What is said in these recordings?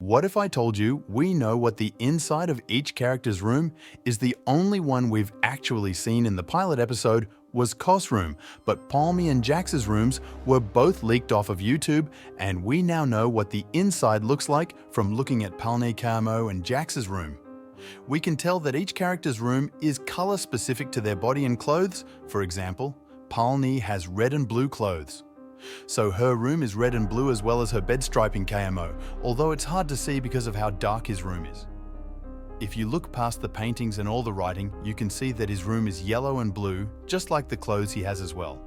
What if I told you we know what the inside of each character's room is? The only one we've actually seen in the pilot episode was Cos' room, but Palmy and Jax's rooms were both leaked off of YouTube, and we now know what the inside looks like from looking at Palmy Camo and Jax's room. We can tell that each character's room is color specific to their body and clothes. For example, Palmy has red and blue clothes, so her room is red and blue as well as her bed striping KMO, although it's hard to see because of how dark his room is. If you look past the paintings and all the writing, you can see that his room is yellow and blue, just like the clothes he has as well.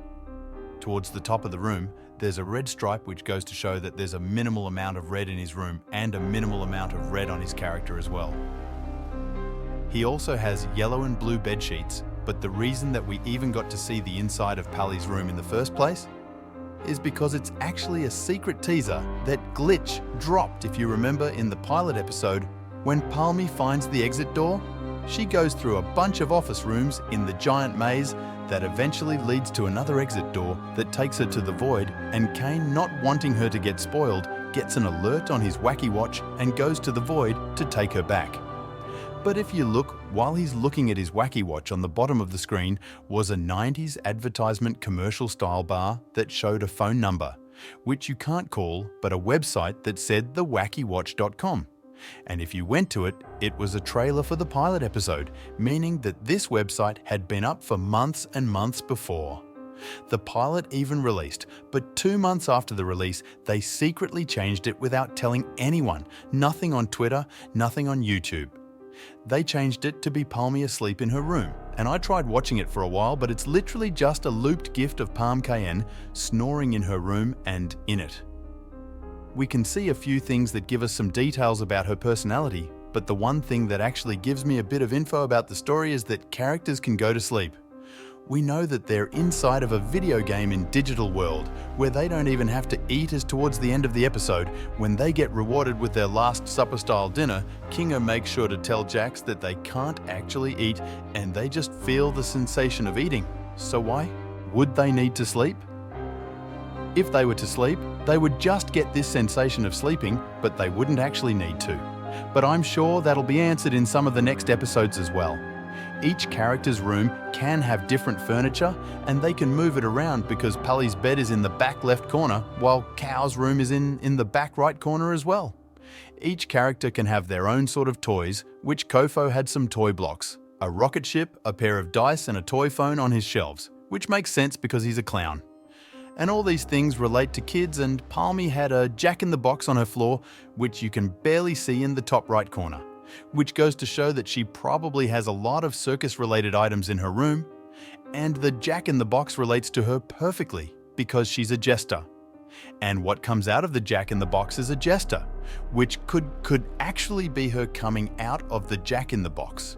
Towards the top of the room, there's a red stripe which goes to show that there's a minimal amount of red in his room and a minimal amount of red on his character as well. He also has yellow and blue bed sheets, but the reason that we even got to see the inside of Pally's room in the first place is because it's actually a secret teaser that Glitch dropped. If you remember in the pilot episode, when Palmy finds the exit door, she goes through a bunch of office rooms in the giant maze that eventually leads to another exit door that takes her to the void, and Kane, not wanting her to get spoiled, gets an alert on his wacky watch and goes to the void to take her back. But if you look, while he's looking at his wacky watch, on the bottom of the screen was a 90s advertisement commercial style bar that showed a phone number, which you can't call, but a website that said thewackywatch.com. And if you went to it, it was a trailer for the pilot episode, meaning that this website had been up for months and months before. The pilot even released, but 2 months after the release, they secretly changed it without telling anyone. Nothing on Twitter, nothing on YouTube. They changed it to be Palmy asleep in her room, and I tried watching it for a while, but it's literally just a looped gift of Palm Cayenne snoring in her room and in it. We can see a few things that give us some details about her personality, but the one thing that actually gives me a bit of info about the story is that characters can go to sleep. We know that they're inside of a video game in digital world, where they don't even have to eat, as towards the end of the episode, when they get rewarded with their last supper-style dinner, Kingo makes sure to tell Jax that they can't actually eat and they just feel the sensation of eating. So why would they need to sleep? If they were to sleep, they would just get this sensation of sleeping, but they wouldn't actually need to. But I'm sure that'll be answered in some of the next episodes as well. Each character's room can have different furniture, and they can move it around because Pally's bed is in the back left corner, while Cow's room is in the back right corner as well. Each character can have their own sort of toys, which Kofo had some toy blocks, a rocket ship, a pair of dice and a toy phone on his shelves, which makes sense because he's a clown. And all these things relate to kids, and Palmy had a jack-in-the-box on her floor, which you can barely see in the top right corner, which goes to show that she probably has a lot of circus-related items in her room, and the jack-in-the-box relates to her perfectly because she's a jester. And what comes out of the jack-in-the-box is a jester, which could actually be her coming out of the jack-in-the-box.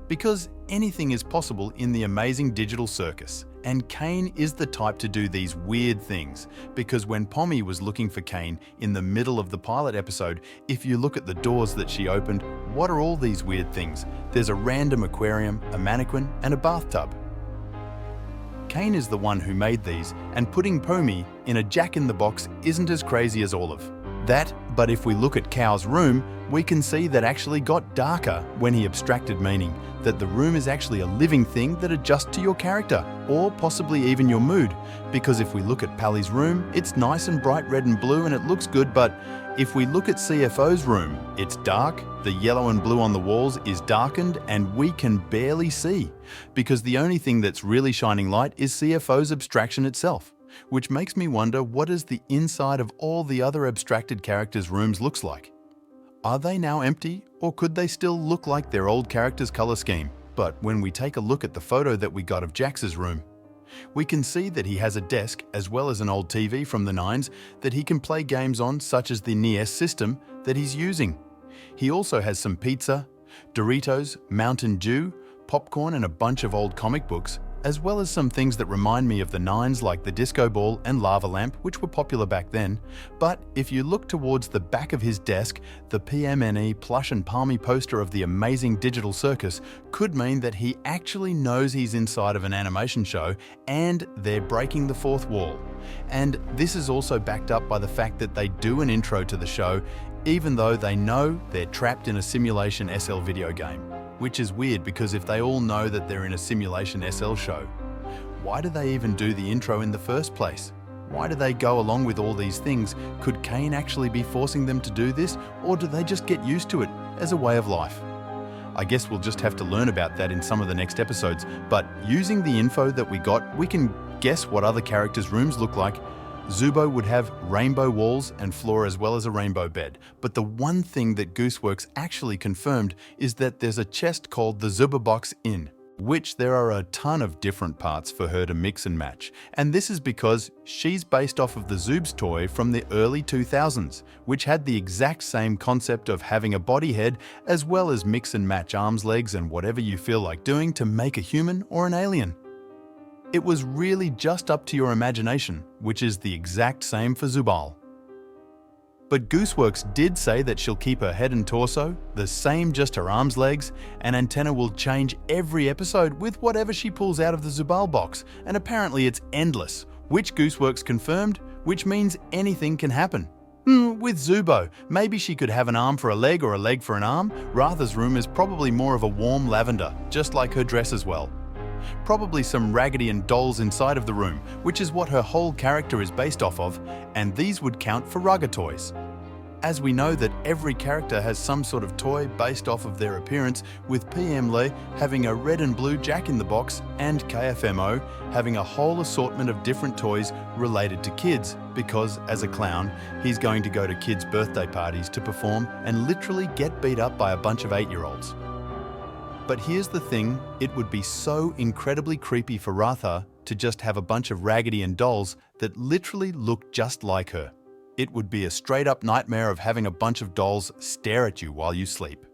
Because anything is possible in the amazing digital circus, and Kane is the type to do these weird things, because when Pommy was looking for Kane in the middle of the pilot episode, if you look at the doors that she opened, what are all these weird things? There's a random aquarium, a mannequin, and a bathtub. Kane is the one who made these, and putting Pommy in a jack-in-the-box isn't as crazy as all of that, but if we look at Cow's room, we can see that actually got darker when he abstracted meaning, that the room is actually a living thing that adjusts to your character, or possibly even your mood. Because if we look at Pally's room, it's nice and bright red and blue and it looks good, but if we look at CFO's room, it's dark, the yellow and blue on the walls is darkened, and we can barely see, because the only thing that's really shining light is CFO's abstraction itself. Which makes me wonder, what does the inside of all the other abstracted characters' rooms looks like? Are they now empty, or could they still look like their old character's color scheme? But when we take a look at the photo that we got of Jax's room, we can see that he has a desk as well as an old TV from the 90s that he can play games on, such as the NES system that he's using. He also has some pizza, Doritos, Mountain Dew, popcorn and a bunch of old comic books, as well as some things that remind me of the 90s like the disco ball and lava lamp, which were popular back then. But if you look towards the back of his desk, the PMNE plush and Palmy poster of the amazing digital circus could mean that he actually knows he's inside of an animation show and they're breaking the fourth wall. And this is also backed up by the fact that they do an intro to the show even though they know they're trapped in a simulation SL video game. Which is weird because if they all know that they're in a simulation SL show, why do they even do the intro in the first place? Why do they go along with all these things? Could Kane actually be forcing them to do this, or do they just get used to it as a way of life? I guess we'll just have to learn about that in some of the next episodes, but using the info that we got, we can guess what other characters' rooms look like. Zubo would have rainbow walls and floor as well as a rainbow bed, but the one thing that Gooseworks actually confirmed is that there's a chest called the Zuba Box Inn, which there are a ton of different parts for her to mix and match. And this is because she's based off of the Zoobs toy from the early 2000s, which had the exact same concept of having a body head as well as mix and match arms, legs, and whatever you feel like doing to make a human or an alien. It was really just up to your imagination, which is the exact same for Zubal. But Gooseworks did say that she'll keep her head and torso the same, just her arms, legs, and antenna will change every episode with whatever she pulls out of the Zubal box, and apparently it's endless, which Gooseworks confirmed, which means anything can happen. With Zubo, maybe she could have an arm for a leg or a leg for an arm. Ratha's room is probably more of a warm lavender, just like her dress as well. Probably some Raggedy and dolls inside of the room, which is what her whole character is based off of, and these would count for Rugger toys. As we know that every character has some sort of toy based off of their appearance, with PM Lee having a red and blue Jack-in-the-Box and KFMO having a whole assortment of different toys related to kids, because as a clown, he's going to go to kids' birthday parties to perform and literally get beat up by a bunch of 8-year-olds. But here's the thing, it would be so incredibly creepy for Ratha to just have a bunch of Raggedy and dolls that literally look just like her. It would be a straight-up nightmare of having a bunch of dolls stare at you while you sleep.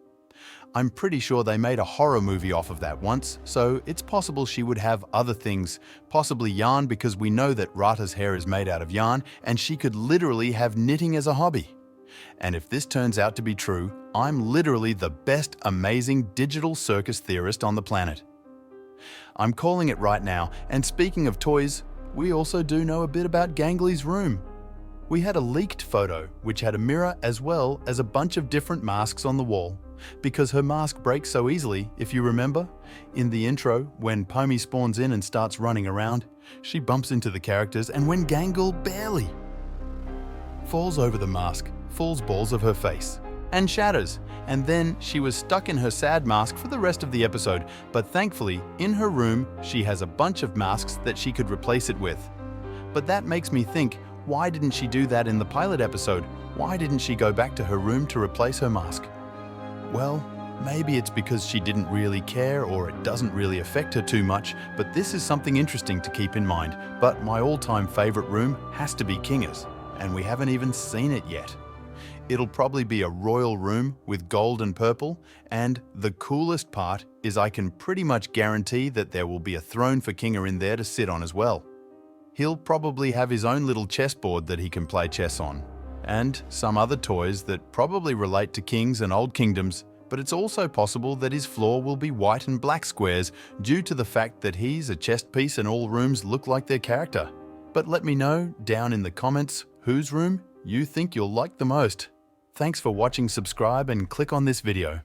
I'm pretty sure they made a horror movie off of that once, so it's possible she would have other things, possibly yarn, because we know that Ratha's hair is made out of yarn, and she could literally have knitting as a hobby. And if this turns out to be true, I'm literally the best amazing digital circus theorist on the planet. I'm calling it right now, and speaking of toys, we also do know a bit about Gangley's room. We had a leaked photo which had a mirror as well as a bunch of different masks on the wall, because her mask breaks so easily, if you remember. In the intro, when Pommy spawns in and starts running around, she bumps into the characters, and when Gangle barely falls over the mask, falls balls of her face and shatters, and then she was stuck in her sad mask for the rest of the episode, but thankfully in her room she has a bunch of masks that she could replace it with. But that makes me think, why didn't she do that in the pilot episode? Why didn't she go back to her room to replace her mask? Well, maybe it's because she didn't really care, or it doesn't really affect her too much, but this is something interesting to keep in mind. But my all-time favorite room has to be Kinga's, and we haven't even seen it yet. It'll probably be a royal room with gold and purple, and the coolest part is I can pretty much guarantee that there will be a throne for Kinga in there to sit on as well. He'll probably have his own little chessboard that he can play chess on, and some other toys that probably relate to kings and old kingdoms, but it's also possible that his floor will be white and black squares due to the fact that he's a chess piece and all rooms look like their character. But let me know down in the comments whose room you think you'll like the most. Thanks for watching, subscribe and click on this video.